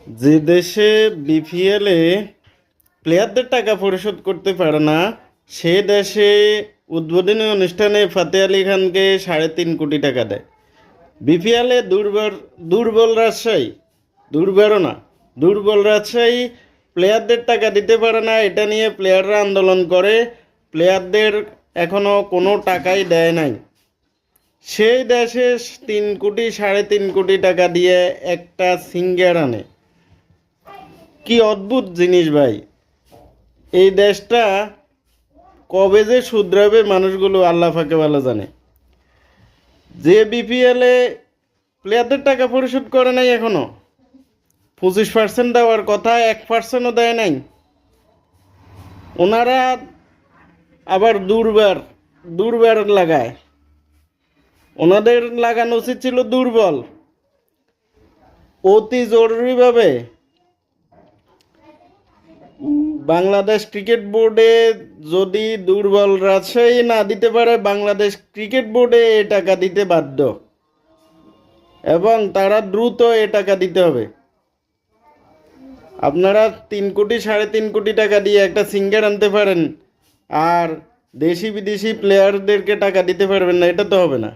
যে দেশে বিপিএলে প্লেয়ারদের টাকা পরিশোধ করতে পারে না, সে দেশে উদ্বোধনী অনুষ্ঠানে ফাতে আলী খানকে 3.5 কোটি টাকা দেয়। বিপিএলে দুর্বল রাজশাহী, দুর্বলও না, দুর্বল রাজশাহী প্লেয়ারদের টাকা দিতে পারে না। এটা নিয়ে প্লেয়াররা আন্দোলন করে, প্লেয়ারদের এখনও কোনো টাকাই দেয় নাই। সেই দেশে 3 কোটি 3.5 কোটি টাকা দিয়ে একটা সিঙ্গার আনে। কি অদ্ভুত জিনিস ভাই! এই দেশটা কবে যে শুধরাবে মানুষগুলো আল্লাহ ফাঁকে ভালো জানে। যে বিপিএলে প্লেয়ারদের টাকা পরিশোধ করে নাই এখনো, 25% দেওয়ার কথা, 1%ও দেয় নাই। ওনারা আবার দুর্বার লাগায়। ওনাদের লাগানো উচিত ছিল দুর্বল। অতি জরুরিভাবে বাংলাদেশ ক্রিকেট বোর্ডে যদি দুর্বল রাজশাহী না দিতে পারে, বাংলাদেশ ক্রিকেট বোর্ডে এ টাকা দিতে বাধ্য, এবং তারা দ্রুত এ টাকা দিতে হবে। আপনারা 3 কোটি 3.5 কোটি টাকা দিয়ে একটা সিঙ্গার আনতে পারেন, আর দেশি বিদেশি প্লেয়ারদেরকে টাকা দিতে পারবেন না, এটা তো হবে না।